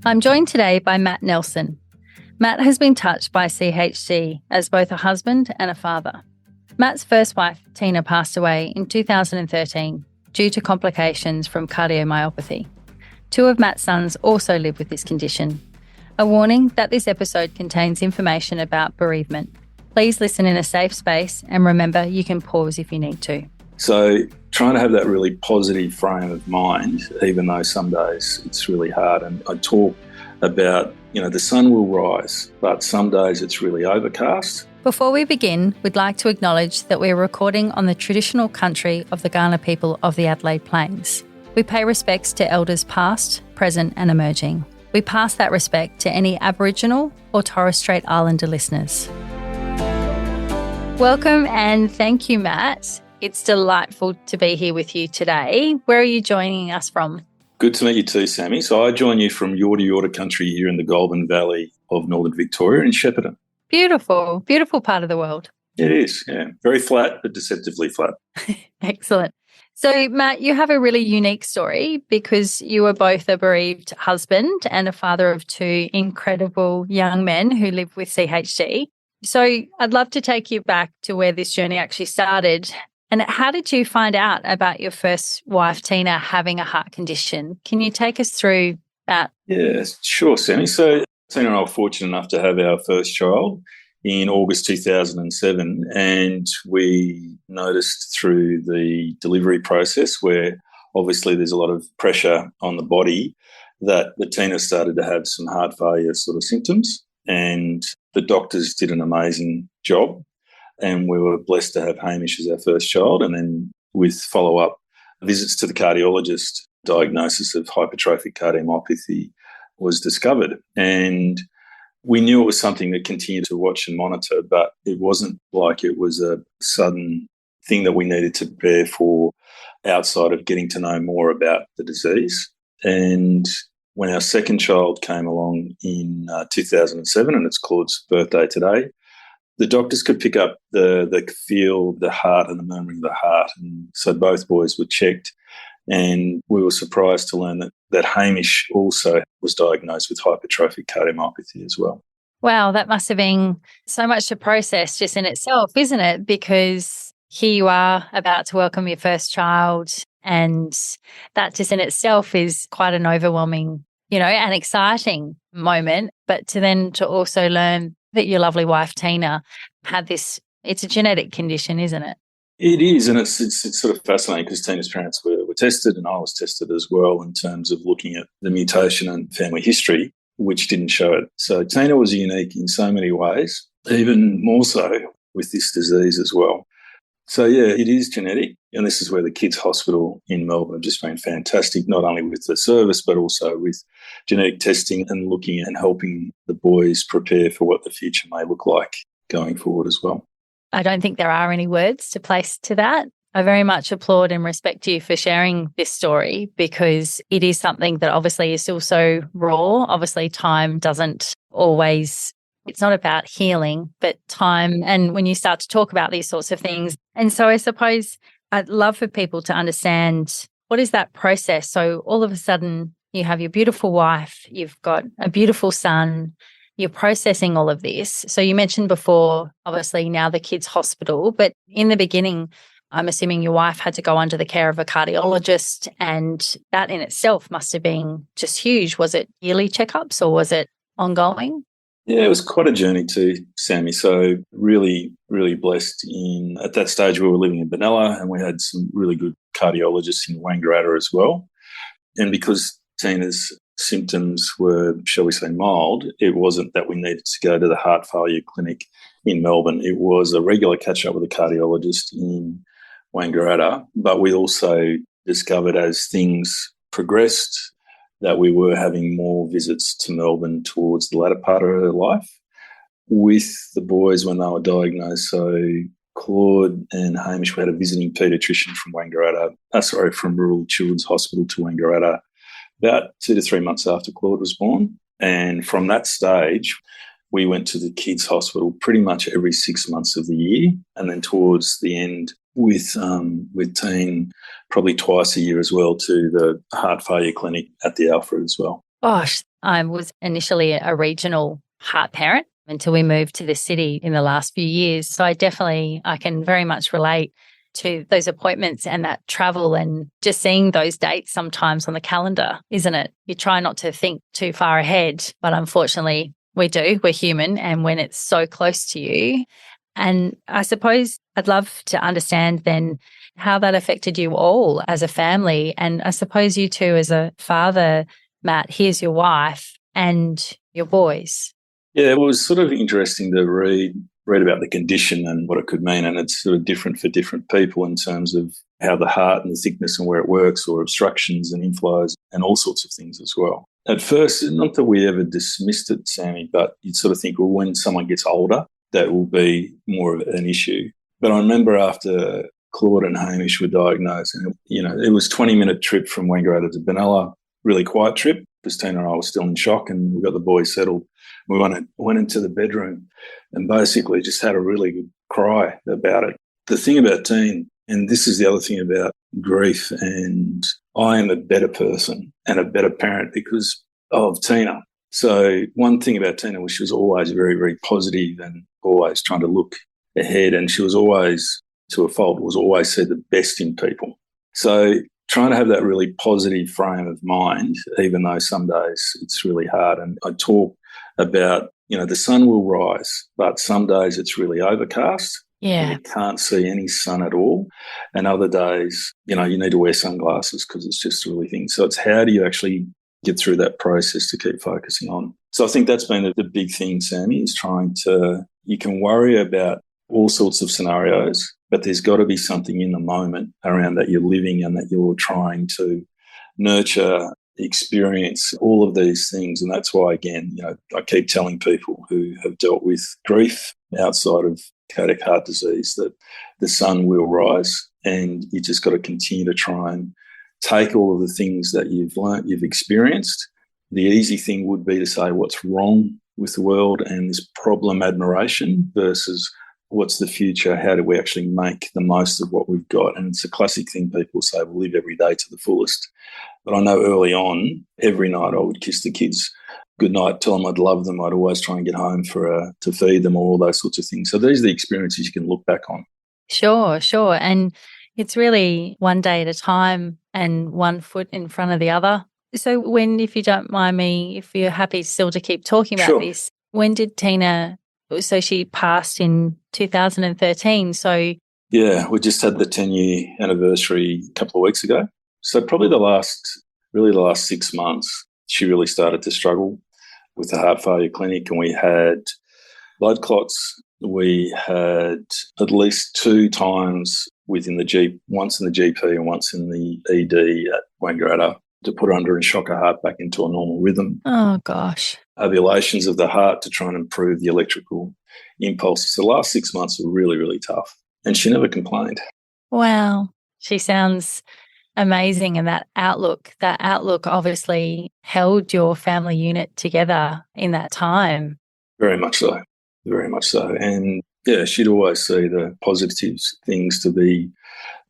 I'm joined today by Matt Nelson. Matt has been touched by CHC as both a husband and a father. Matt's first wife, Tina, passed away in 2013 due to complications from cardiomyopathy. Two of Matt's sons also live with this condition. A warning that this episode contains information about bereavement. Please listen in a safe space and remember you can pause if you need to. So trying to have that really positive frame of mind, even though some days it's really hard. And I talk about, the sun will rise, but some days it's really overcast. Before we begin, we'd like to acknowledge that we're recording on the traditional country of the Kaurna people of the Adelaide Plains. We pay respects to elders past, present and emerging. We pass that respect to any Aboriginal or Torres Strait Islander listeners. Welcome and thank you, Matt. It's delightful to be here with you today. Where are you joining us from? Good to meet you too, Sammy. So I join you from Yorta country here in the Goulburn Valley of Northern Victoria in Shepparton. Beautiful, beautiful part of the world. It is, yeah. Very flat, but deceptively flat. Excellent. So, Matt, you have a really unique story because you were both a bereaved husband and a father of two incredible young men who live with CHC. So I'd love to take you back to where this journey actually started. And how did you find out about your first wife, Tina, having a heart condition? Can you take us through that? Yeah, sure, Sammy. So Tina and I were fortunate enough to have our first child in August 2007, and we noticed through the delivery process where obviously there's a lot of pressure on the body that Tina started to have some heart failure sort of symptoms, and the doctors did an amazing job. And we were blessed to have Hamish as our first child. And then with follow-up visits to the cardiologist, diagnosis of hypertrophic cardiomyopathy was discovered. And we knew it was something that continued to watch and monitor, but it wasn't like it was a sudden thing that we needed to prepare for outside of getting to know more about the disease. And when our second child came along in 2007, and it's Claude's birthday today, the doctors could pick up the feel, the heart and the murmuring of the heart. And so both boys were checked, and we were surprised to learn that Hamish also was diagnosed with hypertrophic cardiomyopathy as well. Wow, that must have been so much to process just in itself, isn't it? Because here you are about to welcome your first child, and that just in itself is quite an overwhelming, and exciting moment. But to also learn that your lovely wife, Tina, had this, it's a genetic condition, isn't it? It is, and it's sort of fascinating because Tina's parents were tested and I was tested as well in terms of looking at the mutation and family history, which didn't show it. So Tina was unique in so many ways, even more so with this disease as well. So, yeah, it is genetic, and this is where the Kids Hospital in Melbourne have just been fantastic, not only with the service but also with genetic testing and looking and helping the boys prepare for what the future may look like going forward as well. I don't think there are any words to place to that. I very much applaud and respect you for sharing this story because it is something that obviously is still so raw. Obviously, time doesn't always, it's not about healing, but time. And when you start to talk about these sorts of things. And so I suppose I'd love for people to understand what is that process. So all of a sudden you have your beautiful wife, you've got a beautiful son, you're processing all of this. So you mentioned before, obviously now the Kids Hospital, but in the beginning, I'm assuming your wife had to go under the care of a cardiologist, and that in itself must have been just huge. Was it yearly checkups or was it ongoing? Yeah, it was quite a journey too, Sammy. So really, really blessed at that stage we were living in Benalla, and we had some really good cardiologists in Wangaratta as well. And because Tina's symptoms were, shall we say, mild, it wasn't that we needed to go to the heart failure clinic in Melbourne. It was a regular catch-up with a cardiologist in Wangaratta, but we also discovered as things progressed that we were having more visits to Melbourne towards the latter part of her life with the boys when they were diagnosed. So Claude and Hamish, we had a visiting paediatrician from Rural Children's Hospital to Wangaratta about 2 to 3 months after Claude was born. And from that stage, we went to the Kids Hospital pretty much every 6 months of the year. And then towards the end with Teen, probably twice a year as well, to the heart failure clinic at the Alfred as well. Gosh, I was initially a regional heart parent until we moved to the city in the last few years. So I can very much relate to those appointments and that travel and just seeing those dates sometimes on the calendar, isn't it? You try not to think too far ahead, but unfortunately we do. We're human, and when it's so close to you. And I suppose I'd love to understand then how that affected you all as a family. And I suppose you too as a father, Matt, here's your wife and your boys. Yeah, it was sort of interesting to read about the condition and what it could mean. And it's sort of different for different people in terms of how the heart and the thickness and where it works, or obstructions and inflows and all sorts of things as well. At first, not that we ever dismissed it, Sammy, but you'd sort of think, well, when someone gets older, that will be more of an issue. But I remember after Claude and Hamish were diagnosed, and it was a 20-minute trip from Wangaratta to Benalla, really quiet trip. Christina and I were still in shock, and we got the boys settled. We went into the bedroom and basically just had a really good cry about it. The thing about teen, and this is the other thing about grief, and I am a better person and a better parent because of Tina. So one thing about Tina was she was always very, very positive and always trying to look ahead, and she was always, to a fault, was always see the best in people. So trying to have that really positive frame of mind, even though some days it's really hard. And I talk about, the sun will rise, but some days it's really overcast. Yeah. You can't see any sun at all. And other days, you need to wear sunglasses because it's just really thing. So it's how do you actually get through that process to keep focusing on. So I think that's been the big thing, Sammy, is you can worry about all sorts of scenarios, but there's got to be something in the moment around that you're living and that you're trying to nurture, experience all of these things. And that's why, again, I keep telling people who have dealt with grief outside of cardiac heart disease that the sun will rise, and you just got to continue to try and take all of the things that you've learnt, you've experienced. The easy thing would be to say what's wrong with the world and this problem admiration versus what's the future, how do we actually make the most of what we've got. And it's a classic thing people say, we'll live every day to the fullest. But I know early on, every night I would kiss the kids goodnight, tell them I'd love them, I'd always try and get home to feed them, all those sorts of things. So these are the experiences you can look back on. Sure. And it's really one day at a time and one foot in front of the other. So if you don't mind me, if you're happy still to keep talking about this, when did Tina, so she passed in 2013, so... Yeah, we just had the 10-year anniversary a couple of weeks ago. So probably the last 6 months, she really started to struggle with the heart failure clinic, and we had blood clots. We had at least 2 times once in the GP and once in the ED at Wangaratta to put her under and shock her heart back into a normal rhythm. Oh, gosh. Ablations of the heart to try and improve the electrical impulses. The last 6 months were really, really tough, and she never complained. Wow. She sounds amazing, and that outlook obviously held your family unit together in that time. Very much so. Very much so. And yeah, she'd always see the positive things to be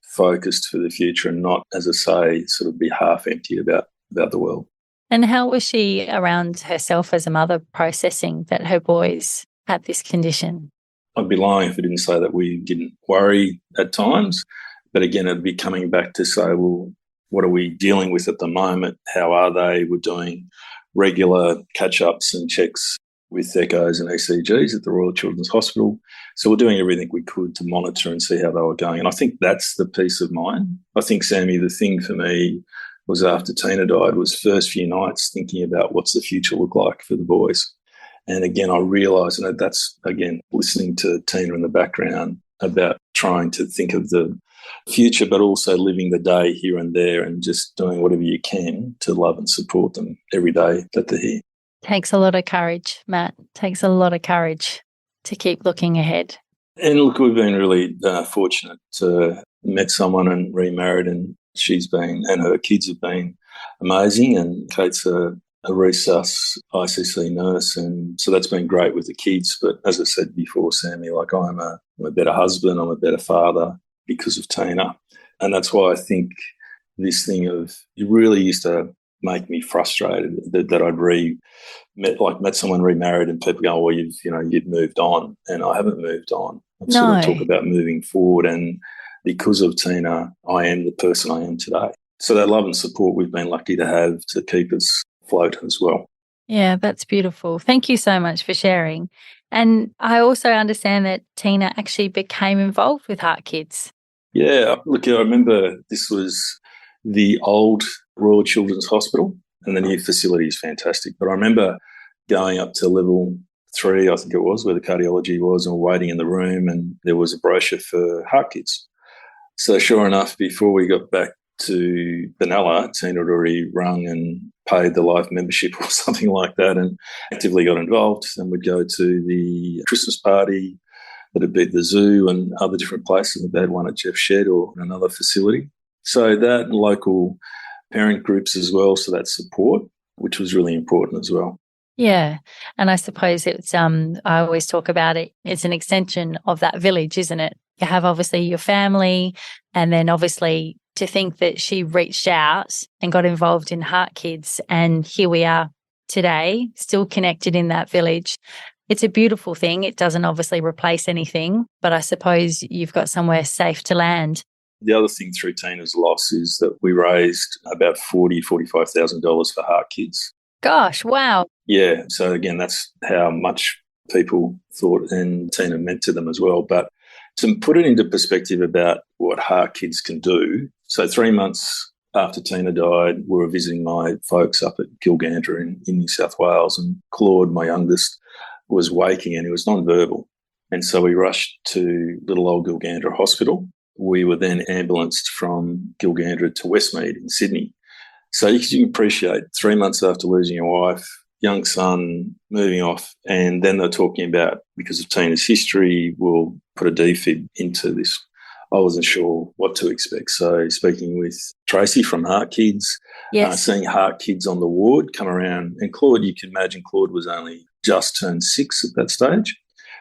focused for the future and not, as I say, sort of be half empty about the world. And how was she around herself as a mother, processing that her boys had this condition? I'd be lying if I didn't say that we didn't worry at times. But again, it'd be coming back to say, well, what are we dealing with at the moment? How are they? We're doing regular catch-ups and checks with echoes and ECGs at the Royal Children's Hospital. So we're doing everything we could to monitor and see how they were going. And I think that's the peace of mind. I think, Sammy, the thing for me was after Tina died was first few nights thinking about what's the future look like for the boys. And again, I realised, and that's, again, listening to Tina in the background about trying to think of the future, but also living the day here and there and just doing whatever you can to love and support them every day that they're here. Takes a lot of courage, Matt. Takes a lot of courage to keep looking ahead. And look, we've been really fortunate to met someone and remarried, and her kids have been amazing. And Kate's a resus ICC nurse, and so that's been great with the kids. But as I said before, Sammy, like I'm a better husband, I'm a better father because of Tina. And that's why I think this thing of, you really used to make me frustrated that I'd met someone remarried and people go, well, you've moved on, and I haven't moved on. I sort of talk about moving forward, and because of Tina, I am the person I am today. So that love and support we've been lucky to have to keep us afloat as well. Yeah, that's beautiful. Thank you so much for sharing. And I also understand that Tina actually became involved with Heart Kids. Yeah, look, I remember this was the old Royal Children's Hospital, and the new facility is fantastic. But I remember going up to level 3, I think it was, where the cardiology was, and waiting in the room, and there was a brochure for Heart Kids. So sure enough, before we got back to Benalla, Tina had already rung and paid the life membership or something like that, and actively got involved. And we'd go to the Christmas party that had been at the zoo and other different places. They had one at Jeff Shed or another facility. So that, and local parent groups as well, so that support, which was really important as well. Yeah. And I suppose it's, I always talk about it, it's an extension of that village, isn't it? You have obviously your family, and then obviously to think that she reached out and got involved in Heart Kids, and here we are today, still connected in that village. It's a beautiful thing. It doesn't obviously replace anything, but I suppose you've got somewhere safe to land. The other thing through Tina's loss is that we raised about $45,000 for Heart Kids. Gosh, wow. Yeah. So again, that's how much people thought and Tina meant to them as well. But to put it into perspective about what Heart Kids can do, so 3 months after Tina died, we were visiting my folks up at Gilgandra in New South Wales, and Claude, my youngest, was waking and he was non-verbal. And so we rushed to little old Gilgandra Hospital. We were then ambulanced from Gilgandra to Westmead in Sydney. So you can appreciate 3 months after losing your wife, young son, moving off, and then they're talking about, because of Tina's history, we'll put a defib into this. I wasn't sure what to expect. So speaking with Tracy from Heart Kids, seeing Heart Kids on the ward come around, and Claude, you can imagine Claude was only just turned 6 at that stage.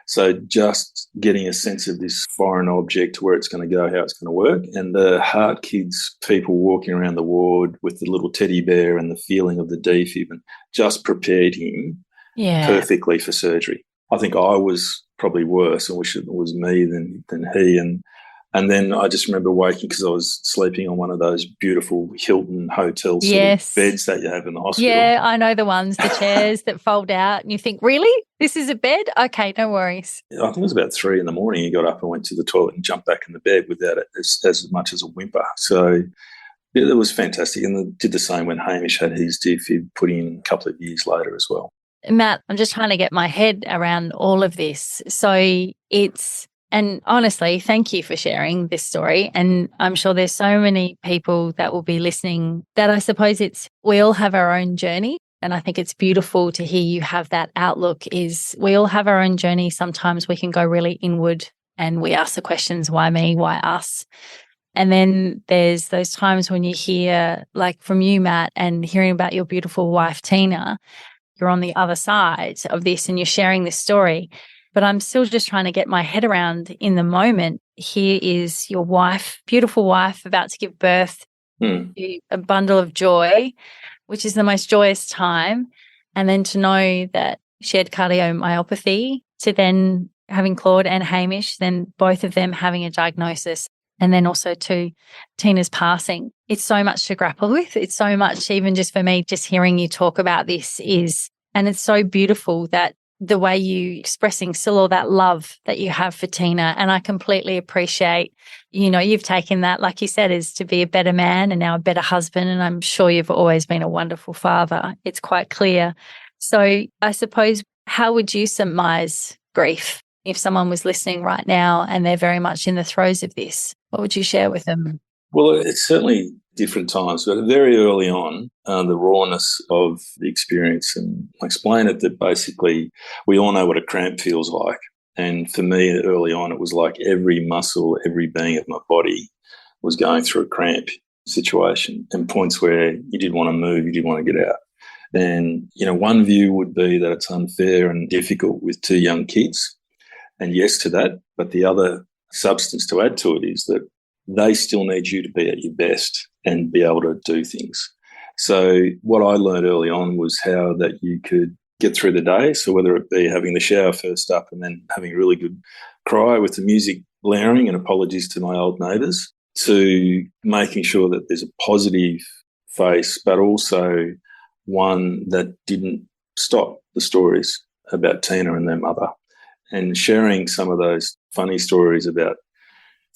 So just getting a sense of this foreign object, where it's going to go, how it's going to work, and the Heart Kids people walking around the ward with the little teddy bear and the feeling of the defib, and just prepared him perfectly for surgery. I think I was probably worse, and wish it was me than he. And then I just remember waking, because I was sleeping on one of those beautiful Hilton hotel sort of beds that you have in the hospital. Yeah, I know the ones, the chairs that fold out, and you think, really? This is a bed? Okay, no worries. I think it was about 3 a.m. He got up and went to the toilet and jumped back in the bed without it as much as a whimper. So yeah, it was fantastic. And they did the same when Hamish had his defib put in a couple of years later as well. Matt, I'm just trying to get my head around all of this. So and honestly, thank you for sharing this story. And I'm sure there's so many people that will be listening that I suppose we all have our own journey. And I think it's beautiful to hear you have that outlook, is we all have our own journey. Sometimes we can go really inward and we ask the questions, why me, why us? And then there's those times when you hear, like from you, Matt, and hearing about your beautiful wife, Tina, you're on the other side of this and you're sharing this story. But I'm still just trying to get my head around in the moment. Here is your wife, beautiful wife, about to give birth to a bundle of joy, which is the most joyous time. And then to know that she had cardiomyopathy, to then having Claude and Hamish, then both of them having a diagnosis, and then also to Tina's passing. It's so much to grapple with. It's so much, even just for me, just hearing you talk about this and it's so beautiful that the way you expressing still all that love that you have for Tina. And I completely appreciate, you've taken that, like you said, is to be a better man and now a better husband. And I'm sure you've always been a wonderful father. It's quite clear. So I suppose, how would you surmise grief if someone was listening right now and they're very much in the throes of this? What would you share with them? Well, it's certainly different times, but very early on, the rawness of the experience, and I explain it that basically we all know what a cramp feels like. And for me, early on, it was like every muscle, every being of my body was going through a cramp situation, and points where you didn't want to move, you didn't want to get out. And, one view would be that it's unfair and difficult with 2 young kids, and yes to that, but the other substance to add to it is that they still need you to be at your best and be able to do things. So what I learned early on was how that you could get through the day. So whether it be having the shower first up and then having a really good cry with the music blaring, and apologies to my old neighbours, to making sure that there's a positive face, but also one that didn't stop the stories about Tina and their mother, and sharing some of those funny stories about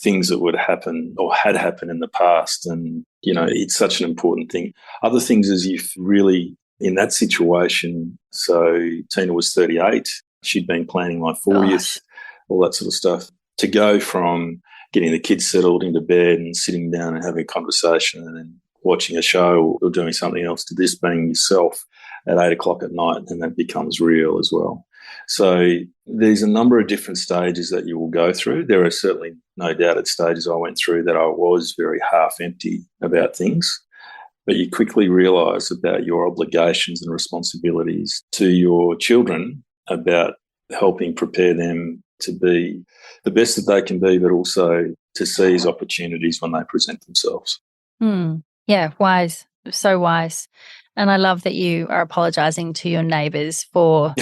things that would happen or had happened in the past. And, you know, it's such an important thing. Other things is you've really, in that situation, so Tina was 38, she'd been planning my 40th, all that sort of stuff, to go from getting the kids settled into bed and sitting down and having a conversation and then watching a show or doing something else, to this being yourself at 8 o'clock at night, and that becomes real as well. So there's a number of different stages that you will go through. There are certainly no doubt at stages I went through that I was very half empty about things, but you quickly realise about your obligations and responsibilities to your children about helping prepare them to be the best that they can be, but also to seize opportunities when they present themselves. Yeah, wise, so wise. And I love that you are apologising to your neighbours for...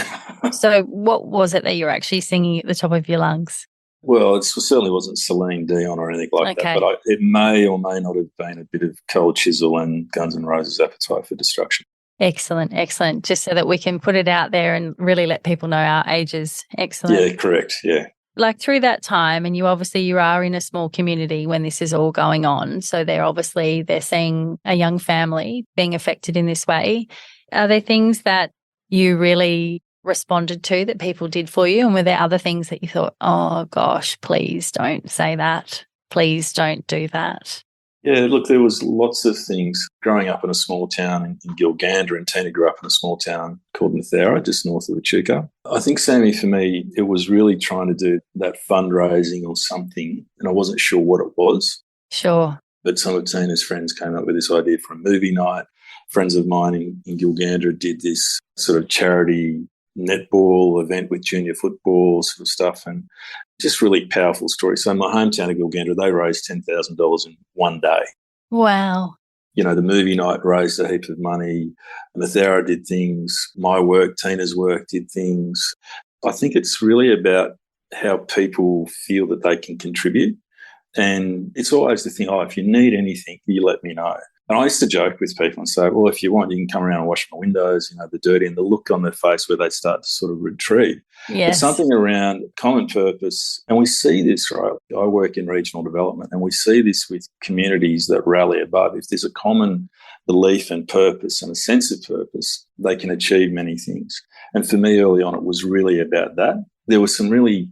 So what was it that you were actually singing at the top of your lungs? Well, it certainly wasn't Celine Dion or anything like that, but it may or may not have been a bit of Cold Chisel and Guns N' Roses' Appetite for Destruction. Excellent, excellent. Just so that we can put it out there and really let people know our ages. Excellent. Yeah, correct, yeah. Like through that time, and you are in a small community when this is all going on, so they're seeing a young family being affected in this way. Are there things that you really responded to that people did for you, and were there other things that you thought, oh gosh, please don't say that, please don't do that? Yeah, look, there was lots of things. Growing up in a small town in Gilgandra, and Tina grew up in a small town called Mathara, just north of Echuca. I think, Sammy, for me, it was really trying to do that fundraising or something, and I wasn't sure what it was. Sure. But some of Tina's friends came up with this idea for a movie night. Friends of mine in Gilgandra did this sort of charity netball event with junior football sort of stuff, and just really powerful story. So my hometown of Gilgandra, they raised $10,000 in one day. Wow. You know, the movie night raised a heap of money. Mathara did things. My work, Tina's work did things. I think it's really about how people feel that they can contribute. And it's always the thing, if you need anything, you let me know. And I used to joke with people and say, well, if you want, you can come around and wash my windows, you know, the dirty, and the look on their face where they start to sort of retreat. Yes. It's something around common purpose. And we see this, right? I work in regional development, and we see this with communities that rally above. If there's a common belief and purpose and a sense of purpose, they can achieve many things. And for me early on, it was really about that. There were some really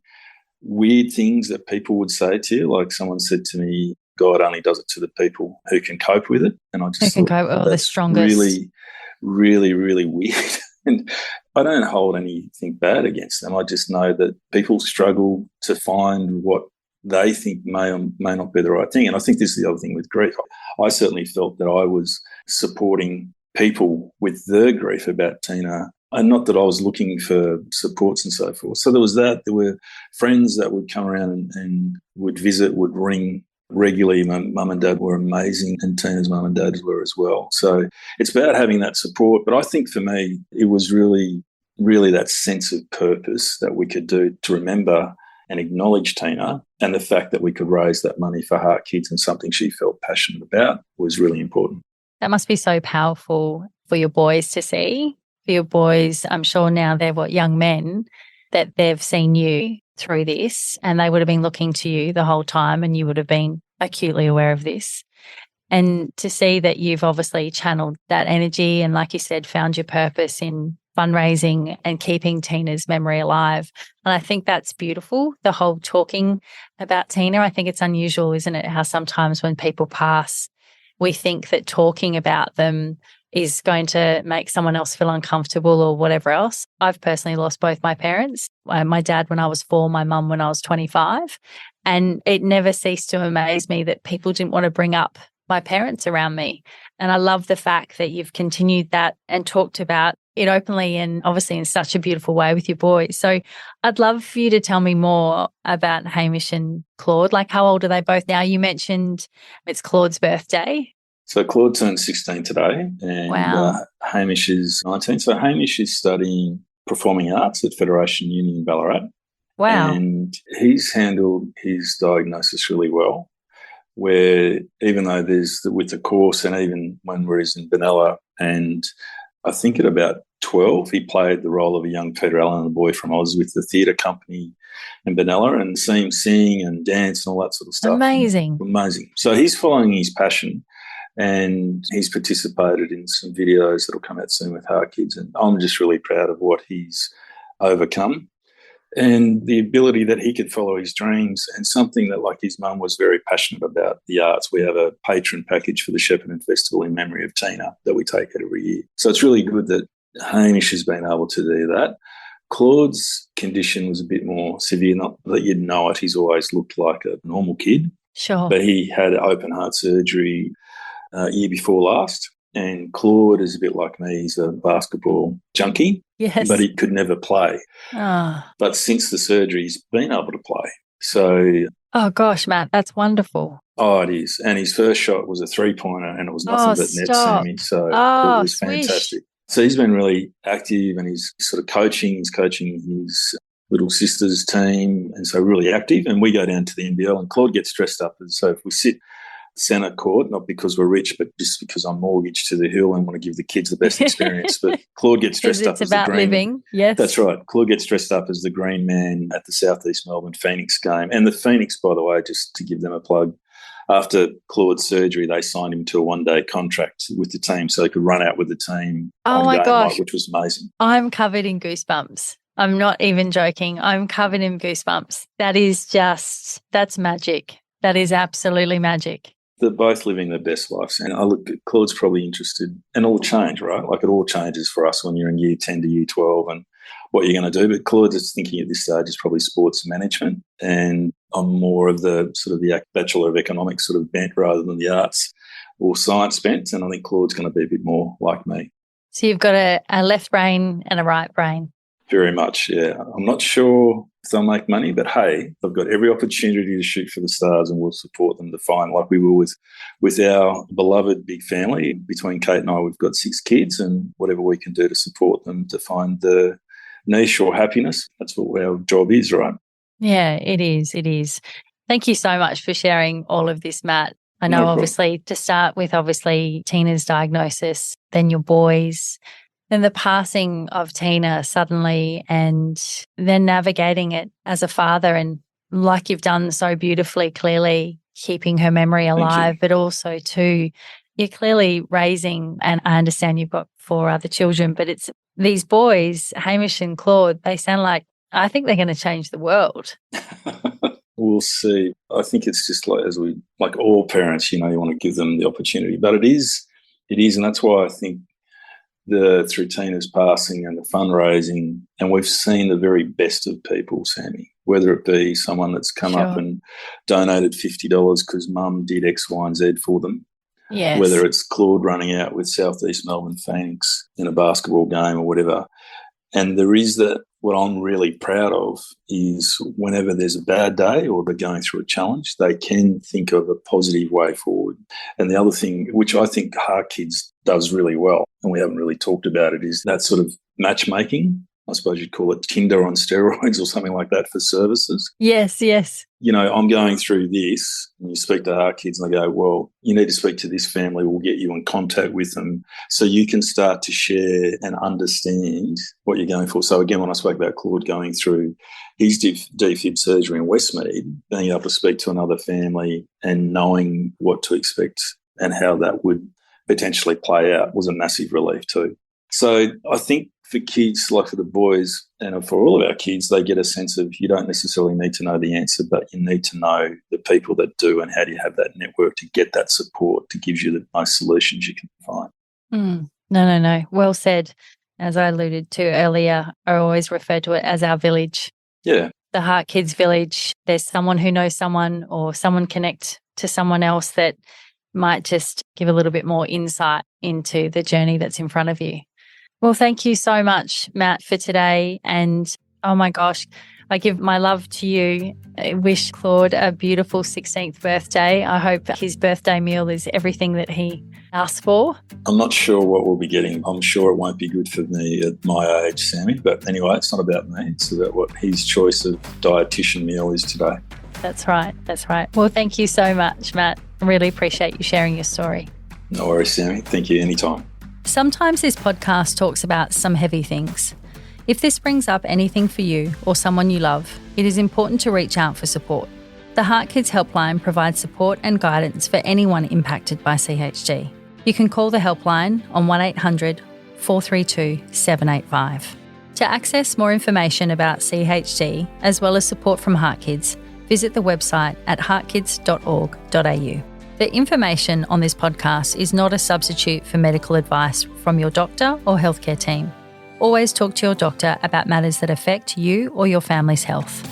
weird things that people would say to you, like someone said to me, God only does it to the people who can cope with it. And I just thought, the strongest. Really, really, really weird. And I don't hold anything bad against them. I just know that people struggle to find what they think may or may not be the right thing. And I think this is the other thing with grief. I certainly felt that I was supporting people with their grief about Tina, and not that I was looking for supports and so forth. So there was that. There were friends that would come around and would visit, would ring regularly. My mum and dad were amazing, and Tina's mum and dad were as well. So it's about having that support. But I think for me, it was really, really that sense of purpose that we could do to remember and acknowledge Tina, and the fact that we could raise that money for Heart Kids and something she felt passionate about was really important. That must be so powerful for your boys to see. For your boys, I'm sure now they're young men, that they've seen you through this, and they would have been looking to you the whole time, and you would have been acutely aware of this. And to see that you've obviously channeled that energy and, like you said, found your purpose in fundraising and keeping Tina's memory alive. And I think that's beautiful, the whole talking about Tina. I think it's unusual, isn't it, how sometimes when people pass, we think that talking about them is going to make someone else feel uncomfortable or whatever else. I've personally lost both my parents, my dad when I was 4, my mum when I was 25. And it never ceased to amaze me that people didn't want to bring up my parents around me. And I love the fact that you've continued that and talked about it openly and obviously in such a beautiful way with your boys. So I'd love for you to tell me more about Hamish and Claude. Like, how old are they both now? You mentioned it's Claude's birthday. So Claude turns 16 today, and Wow. Hamish is 19. So Hamish is studying performing arts at Federation Uni in Ballarat, Wow. and he's handled his diagnosis really well. Where even though with the course, and even when we was in Benalla, and I think at about 12, he played the role of a young Peter Allen, a boy from Oz, with the theatre company in Benalla, and see him sing and dance and all that sort of stuff. Amazing. Amazing. So he's following his passion, and he's participated in some videos that'll come out soon with Heart Kids, and I'm just really proud of what he's overcome and the ability that he could follow his dreams, and something that, like, his mum was very passionate about, the arts. We have a patron package for the Shepparton Festival in memory of Tina that we take every year. So it's really good that Hamish has been able to do that. Claude's condition was a bit more severe, not that you'd know it. He's always looked like a normal kid. Sure. But he had open heart surgery year before last. And Claude is a bit like me. He's a basketball junkie, Yes. but he could never play. But since the surgery, he's been able to play. So, oh gosh, Matt, that's wonderful. Oh, it is. And his first shot was a three-pointer, and it was nothing but net, Sammy. So it was fantastic. So he's been really active, and he's sort of coaching. He's coaching his little sister's team, and so really active. And we go down to the NBL, and Claude gets dressed up. And so if we sit centre court, not because we're rich, but just because I'm mortgaged to the hill and want to give the kids the best experience. But Claude gets dressed up as the green. It's about living, yes. That's right. Claude gets dressed up as the green man at the South East Melbourne Phoenix game. And the Phoenix, by the way, just to give them a plug, after Claude's surgery, they signed him to a one-day contract with the team so he could run out with the team on game night, which was amazing. I'm covered in goosebumps. I'm not even joking. I'm covered in goosebumps. That is that's magic. That is absolutely magic. They're both living their best lives. And I look, Claude's probably interested, and it'll change, right? Like, it all changes for us when you're in year 10 to year 12 and what you're going to do. But Claude is thinking at this stage is probably sports management, and I'm more of the sort of the Bachelor of Economics sort of bent rather than the arts or science bent. And I think Claude's going to be a bit more like me. So you've got a left brain and a right brain. Very much, yeah. I'm not sure if they'll make money, but hey, they've got every opportunity to shoot for the stars, and we'll support them to find, like we will with our beloved big family. Between Kate and I, we've got 6 kids, and whatever we can do to support them to find the niche or happiness, that's what our job is, right? Yeah, it is. It is. Thank you so much for sharing all of this, Matt. I know, obviously, to start with, obviously, Tina's diagnosis, then your boys, then the passing of Tina suddenly, and then navigating it as a father, and like you've done so beautifully, clearly keeping her memory alive, but also too, you're clearly raising, and I understand you've got 4 other children, but it's these boys, Hamish and Claude, they sound like, I think they're going to change the world. We'll see. I think it's just like all parents, you want to give them the opportunity, but it is, and that's why I think through Tina's passing and the fundraising, and we've seen the very best of people, Sammy, whether it be someone that's come up and donated $50 because mum did X, Y, and Z for them. Yes. Whether it's Claude running out with South East Melbourne Phoenix in a basketball game or whatever. And there is that, what I'm really proud of is whenever there's a bad day or they're going through a challenge, they can think of a positive way forward. And the other thing, which I think Heart Kids does really well, and we haven't really talked about it, is that sort of matchmaking. I suppose you'd call it Tinder on steroids or something like that for services. Yes, yes. I'm going through this, and you speak to Heart Kids and they go, well, you need to speak to this family. We'll get you in contact with them so you can start to share and understand what you're going for. So again, when I spoke about Claude going through his defib surgery in Westmead, being able to speak to another family and knowing what to expect and how that would potentially play out was a massive relief too. So I think for kids, like for the boys and for all of our kids, they get a sense of you don't necessarily need to know the answer, but you need to know the people that do, and how do you have that network to get that support that gives you the most solutions you can find. No. Well said. As I alluded to earlier, I always refer to it as our village. Yeah. The Heart Kids village. There's someone who knows someone, or someone connect to someone else that might just give a little bit more insight into the journey that's in front of you. Well, thank you so much, Matt, for today. And oh my gosh, I give my love to you. I wish Claude a beautiful 16th birthday. I hope his birthday meal is everything that he asked for. I'm not sure what we'll be getting. I'm sure it won't be good for me at my age, Sammy. But anyway, it's not about me. It's about what his choice of dietitian meal is today. That's right. That's right. Well, thank you so much, Matt. I really appreciate you sharing your story. No worries, Sammy. Thank you anytime. Sometimes this podcast talks about some heavy things. If this brings up anything for you or someone you love, it is important to reach out for support. The Heart Kids Helpline provides support and guidance for anyone impacted by CHD. You can call the helpline on 1800 432 785. To access more information about CHD, as well as support from Heart Kids, visit the website at heartkids.org.au. The information on this podcast is not a substitute for medical advice from your doctor or healthcare team. Always talk to your doctor about matters that affect you or your family's health.